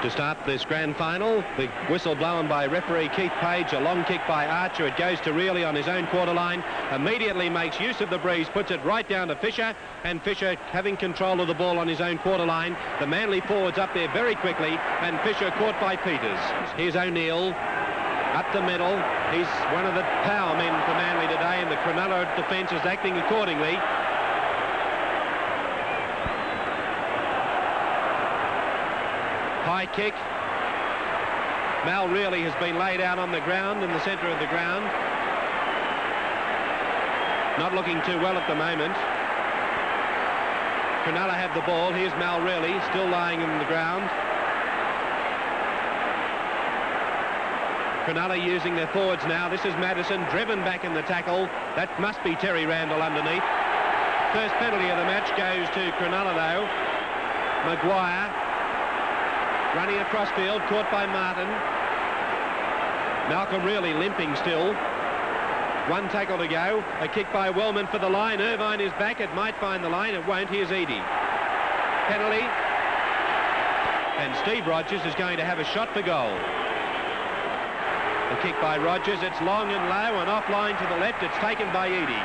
To start this grand final, the whistle blown by referee Keith Page, a long kick by Archer. It goes to Reilly on his own quarter line, immediately makes use of the breeze, puts it right down to Fisher, and Fisher having control of the ball on his own quarter line. The Manly forwards up there very quickly, and Fisher caught by Peters. Here's O'Neill up the middle. He's one of the power men for Manly today, and the Cronulla defence is acting accordingly. High kick. Mal Reilly has been laid out on the ground, in the centre of the ground. Not looking too well at the moment. Cronulla have the ball. Here's Mal Reilly, still lying on the ground. Cronulla using their forwards now. This is Madison, driven back in the tackle. That must be Terry Randall underneath. First penalty of the match goes to Cronulla though. Maguire running across field, caught by Martin. Malcolm Reilly limping still. One tackle to go. A kick by Wellman for the line. Irvine is back. It might find the line. It won't. Here's Eadie. Penalty. And Steve Rogers is going to have a shot for goal. The kick by Rogers. It's long and low and offline to the left. It's taken by Eadie.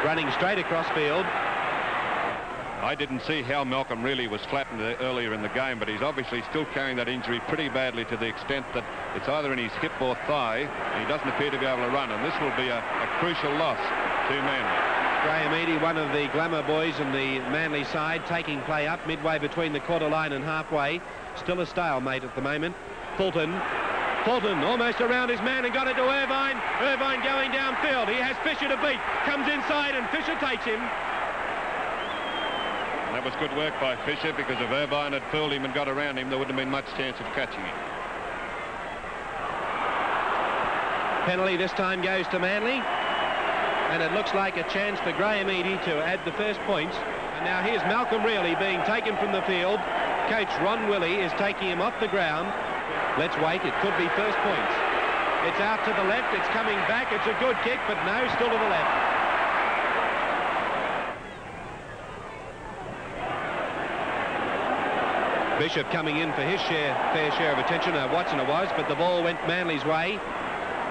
Running straight across field. I didn't see how Malcolm really was flattened earlier in the game, but he's obviously still carrying that injury pretty badly, to the extent that it's either in his hip or thigh, and he doesn't appear to be able to run, and this will be a crucial loss to Manly. Graham Eadie, one of the glamour boys in the Manly side, taking play up midway between the quarter line and halfway. Still a stalemate at the moment. Fulton almost around his man and got it to Irvine. Irvine going downfield. He has Fisher to beat. Comes inside and Fisher takes him. That was good work by Fisher, because if Irvine had fooled him and got around him, there wouldn't have been much chance of catching him. Penalty this time goes to Manly, and it looks like a chance for Graham Eadie to add the first points. And now here's Malcolm Reilly being taken from the field. Coach Ron Willey is taking him off the ground. Let's wait. It could be first points. It's out to the left. It's coming back. It's a good kick, but no, still to the left. Bishop coming in for his fair share of attention. Watson it was, but the ball went Manly's way.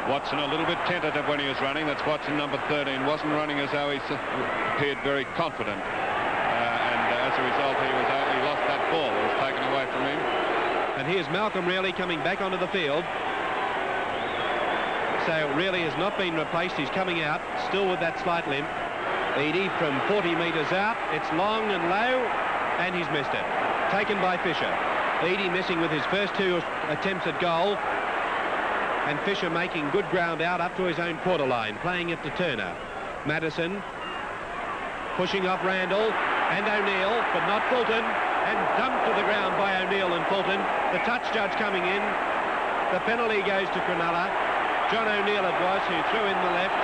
Watson a little bit tentative when he was running. That's Watson, number 13. Wasn't running as though he appeared very confident. And as a result, he lost that ball. It was taken away from him. And here's Malcolm Reilly coming back onto the field. So Reilly has not been replaced. He's coming out, still with that slight limp. Eadie from 40 metres out. It's long and low, and he's missed it. Taken by Fisher. Eadie missing with his first two attempts at goal, and Fisher making good ground out up to his own quarter line, playing it to Turner. Madison pushing off Randall and O'Neill, but not Fulton, and dumped to the ground by O'Neill and Fulton. The touch judge coming in. The penalty goes to Cronulla. John O'Neill it was who threw in the left.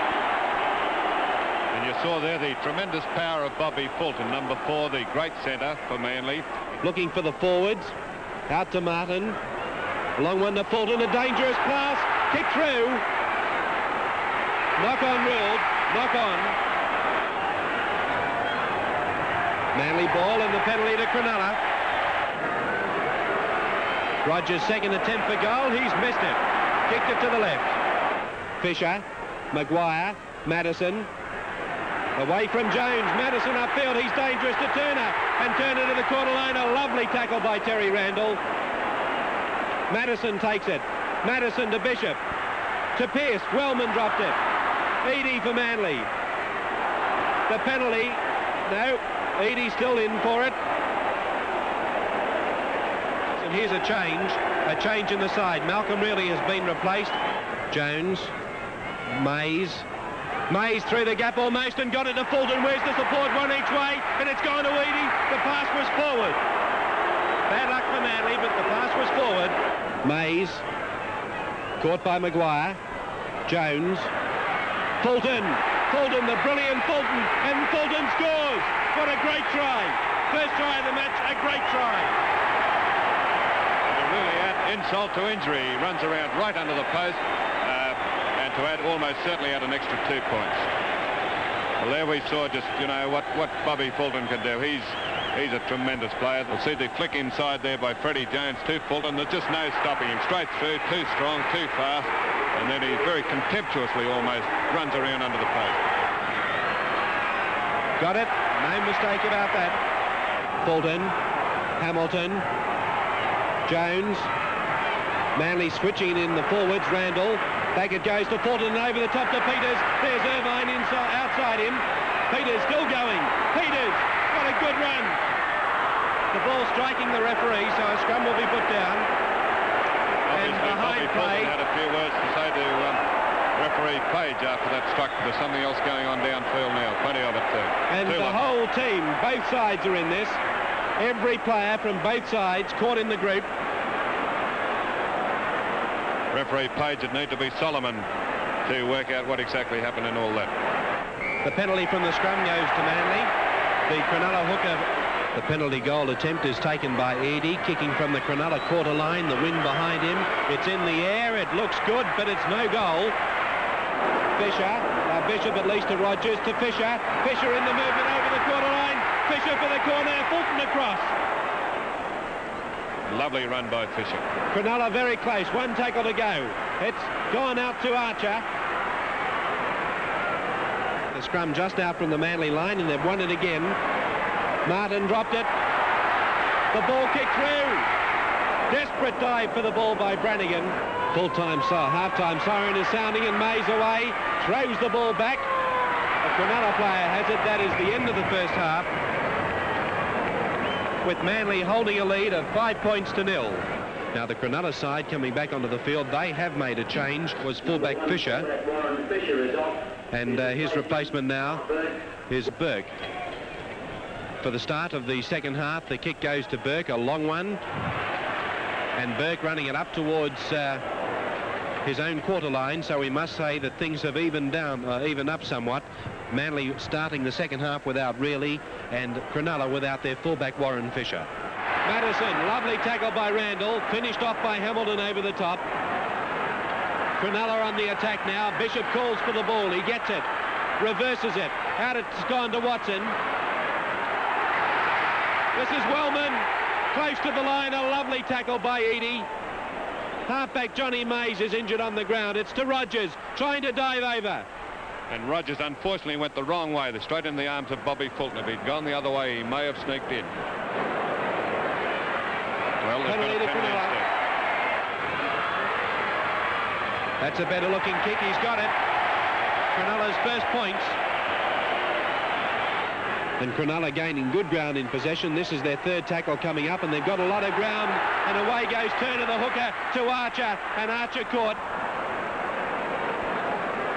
And you saw there the tremendous power of Bobby Fulton, number 4, the great centre for Manly. Looking for the forwards. Out to Martin. Long one to Fulton. A dangerous pass. Kick through. Knock on ruled. Knock on. Manly ball and the penalty to Cronulla. Rogers' second attempt for goal. He's missed it. Kicked it to the left. Fisher. Maguire. Madison. Away from Jones. Madison upfield. He's dangerous to Turner. And Turner to the corner line. A lovely tackle by Terry Randall. Madison takes it. Madison to Bishop. To Pearce. Wellman dropped it. Eadie for Manly. The penalty. No. Eadie still in for it. And here's a change. A change in the side. Malcolm Reilly has been replaced. Jones. Mays through the gap almost and got it to Fulton. Where's the support? One each way, and it's gone to Eadie. The pass was forward. Bad luck for Manly, but the pass was forward. Mays caught by Maguire. Jones. Fulton, the brilliant Fulton, and Fulton scores. What a great try. First try of the match, a great try. And really add insult to injury. He runs around right under the post. To add, almost certainly add an extra 2 points. Well, there we saw just, what Bobby Fulton can do. He's He's a tremendous player. We'll see the flick inside there by Freddie Jones to Fulton. There's just no stopping him. Straight through, too strong, too fast. And then he very contemptuously almost runs around under the post. Got it. No mistake about that. Fulton, Hamilton, Jones. Manly switching in the forwards. Randall. Back it goes to Fulton and over the top to Peters. There's Irvine inside, outside him. Peters still going. Peters, what a good run. The ball striking the referee, so a scrum will be put down. And behind play. Had a few words to say to referee Page after that struck. There's something else going on downfield now. Plenty of it too. And the whole team, both sides are in this. Every player from both sides caught in the group. Referee Page would need to be Solomon to work out what exactly happened in all that. The penalty from the scrum goes to Manly. The Cronulla hooker. The penalty goal attempt is taken by Eadie, kicking from the Cronulla quarter line. The wind behind him. It's in the air. It looks good, but it's no goal. Fisher, Bishop at least to Rogers, to Fisher. Fisher in the movement over the quarter line. Fisher for the corner. Fulton across. Lovely run by Fisher. Cronulla very close. One tackle to go. It's gone out to Archer. The scrum just out from the Manly line, and they've won it again. Martin dropped it. The ball kicked through. Desperate dive for the ball by Brannigan. Half-time siren is sounding, and Mays away. Throws the ball back. The Cronulla player has it. That is the end of the first half, with Manly holding a lead of 5 points to 0. Now the Cronulla side coming back onto the field, they have made a change. Was fullback Fisher, and his replacement now is Burke. For the start of the second half, the kick goes to Burke, a long one, and Burke running it up towards his own quarter line, so we must say that things have evened up somewhat. Manly starting the second half without Reilly, and Cronulla without their fullback Warren Fisher. Madison, lovely tackle by Randall, finished off by Hamilton over the top. Cronulla on the attack now. Bishop calls for the ball. He gets it, reverses it. Out it's gone to Watson. This is Wellman, close to the line. A lovely tackle by Eadie. Halfback Johnny Mays is injured on the ground. It's to Rogers, trying to dive over. And Rogers unfortunately went the wrong way, straight in the arms of Bobby Fulton. If he'd gone the other way, he may have sneaked in. Well, penalty to Cronulla. That's a better looking kick. He's got it. Cronulla's first points. And Cronulla gaining good ground in possession. This is their third tackle coming up, and they've got a lot of ground. And away goes Turner, the hooker, to Archer, and Archer caught.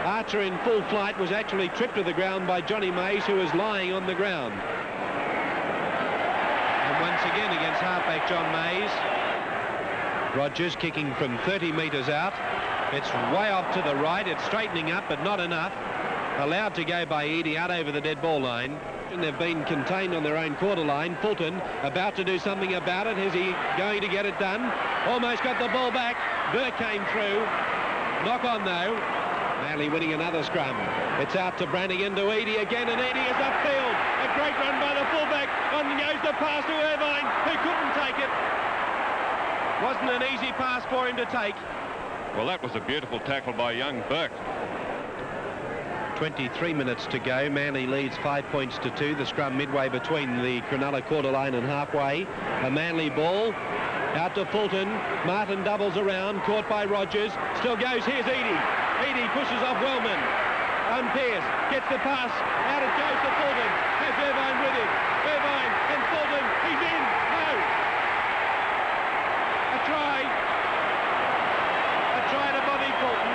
Archer in full flight was actually tripped to the ground by Johnny Mays, who was lying on the ground. And once again against halfback John Mays. Rogers kicking from 30 metres out. It's way off to the right. It's straightening up, but not enough. Allowed to go by Eadie out over the dead ball line. And they've been contained on their own quarter line. Fulton about to do something about it. Is he going to get it done? Almost got the ball back. Burke came through. Knock on though. Manly winning another scrum. It's out to Brannigan, to Eadie again, and Eadie is upfield. A great run by the fullback. On goes the pass to Irvine, who couldn't take it. Wasn't an easy pass for him to take. Well, that was a beautiful tackle by young Burke. 23 minutes to go. Manly leads 5 points to 2. The scrum midway between the Cronulla quarter line and halfway. A Manly ball out to Fulton. Martin doubles around, caught by Rogers. Still goes. Here's Eadie. Eadie pushes off Wellman. Unpierced. Gets the pass. Out it goes to Fulton. Has Irvine with him. Irvine and Fulton. He's in. No. A try. A try to Bobby Fulton.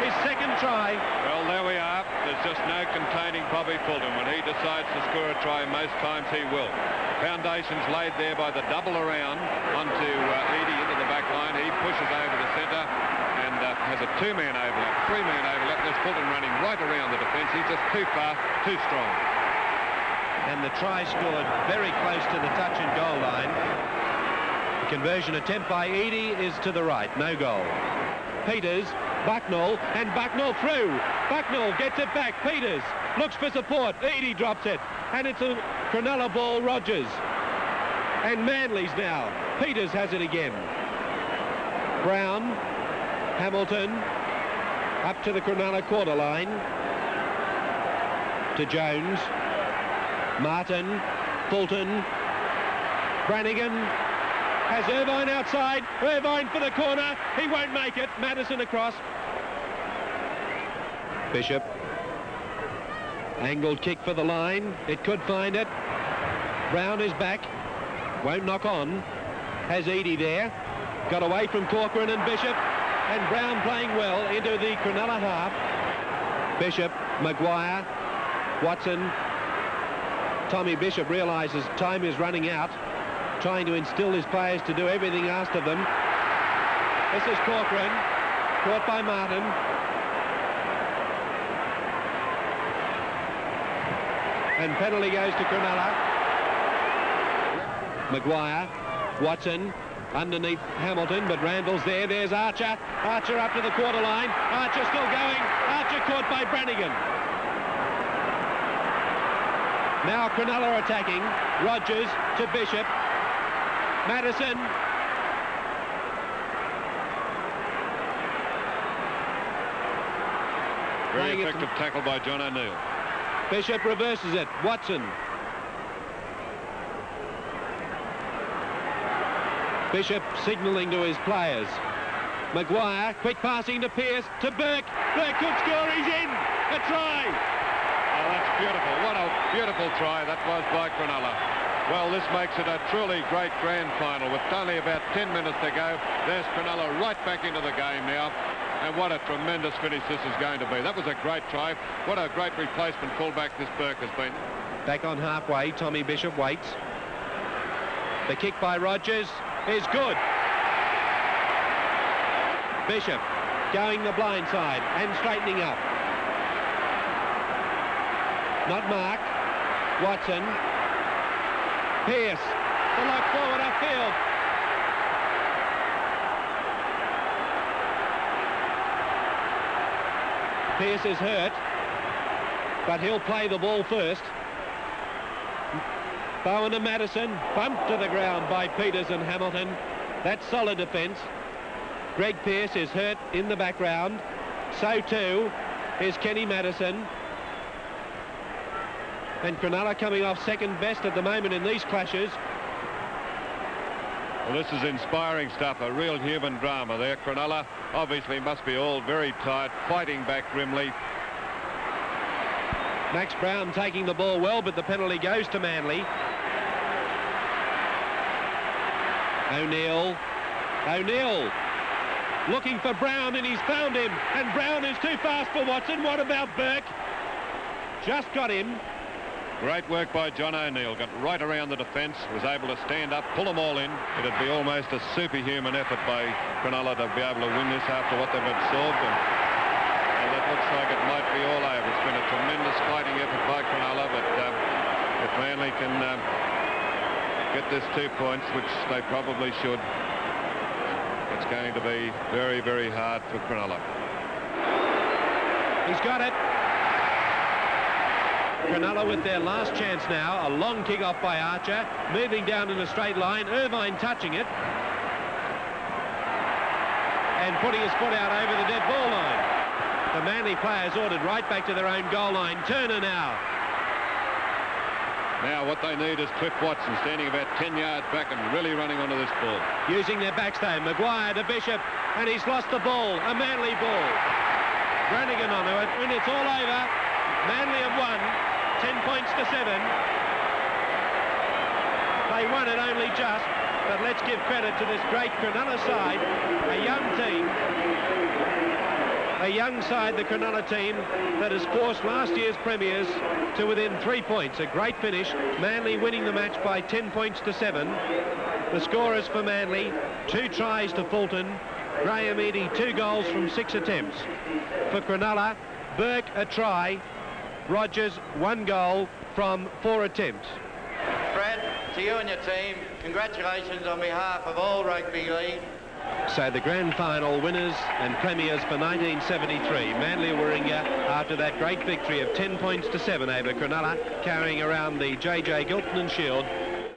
His second try. Well, there we are. There's just no containing Bobby Fulton. When he decides to score a try, most times he will. Foundations laid there by the double around onto Eadie into the back line. He pushes over the centre and has a two-man overlap, three-man overlap. There's Fulton running right around the defence. He's just too fast, too strong. And the try scored very close to the touch and goal line. The conversion attempt by Eadie is to the right. No goal. Peters, Bucknell, and Bucknell through. Bucknell gets it back. Peters looks for support. Eadie drops it. And it's a Cronulla ball. Rogers And Manly's now. Peters has it again. Brown, Hamilton, up to the Cronulla quarter line. To Jones. Martin, Fulton, Brannigan has Irvine outside. Irvine for the corner. He won't make it. Madison across. Bishop. Angled kick for the line. It could find it. Brown is back. Won't knock on. Has Eadie there. Got away from Corcoran and Bishop. And Brown playing well into the Cronulla half. Bishop, Maguire, Watson. Tommy Bishop realises time is running out, trying to instill his players to do everything asked of them. This is Corcoran, caught by Martin. And penalty goes to Cronulla. Maguire, Watson, underneath Hamilton, but Randall's there. There's Archer. Archer up to the quarter line. Archer still going. Archer caught by Brannigan. Now Cronulla attacking. Rogers to Bishop. Madison. Very effective tackle by John O'Neill. Bishop reverses it. Watson. Bishop signalling to his players. Maguire, quick passing to Pearce, to Burke. Burke could score, he's in. A try. Oh, that's beautiful. What a beautiful try that was by Cronulla. Well, this makes it a truly great grand final with only about 10 minutes to go. There's Cronulla right back into the game now. And what a tremendous finish this is going to be. That was a great try. What a great replacement fullback this Burke has been. Back on halfway, Tommy Bishop waits. The kick by Rogers is good. Bishop going the blind side and straightening up. Not Mark. Watson. Pearce. The lock forward upfield. Pearce is hurt, but he'll play the ball first. Bowen and Madison bumped to the ground by Peters and Hamilton. That's solid defence. Greg Pearce is hurt in the background. So too is Kenny Madison. And Cronulla coming off second best at the moment in these clashes. Well, this is inspiring stuff, a real human drama there. Cronulla obviously must be all very tired, fighting back grimly. Max Brown taking the ball well, but the penalty goes to Manly. O'Neill. O'Neill looking for Brown, and he's found him. And Brown is too fast for Watson. What about Burke? Just got him. Great work by John O'Neill. Got right around the defence, was able to stand up, pull them all in. It'd be almost a superhuman effort by Cronulla to be able to win this after what they've absorbed. And it looks like it might be all over. It's been a tremendous fighting effort by Cronulla, but if Manly can get this 2 points, which they probably should, it's going to be very, very hard for Cronulla. He's got it. Cronulla with their last chance now. A long kick-off by Archer, moving down in a straight line. Irvine touching it. And putting his foot out over the dead ball line. The Manly players ordered right back to their own goal line. Turner now. Now what they need is Cliff Watson standing about 10 yards back and really running onto this ball. Using their backstay. Maguire to Bishop, and he's lost the ball. A Manly ball. Brannigan onto it, and it's all over. Manly have won 10 points to 7. They won it only just, but let's give credit to this great Cronulla side, a young team, a young side, the Cronulla team, that has forced last year's premiers to within 3 points. A great finish. Manly winning the match by 10 points to 7. The scorers for Manly: 2 tries to Fulton, Graham Eadie 2 goals from 6 attempts. For Cronulla, Burke a try, Rogers 1 goal from 4 attempts. Fred, to you and your team, congratulations on behalf of all Rugby League. So the grand final winners and premiers for 1973, Manly Warringah, after that great victory of 10 points to 7 over Cronulla, carrying around the J.J. Gilpin Shield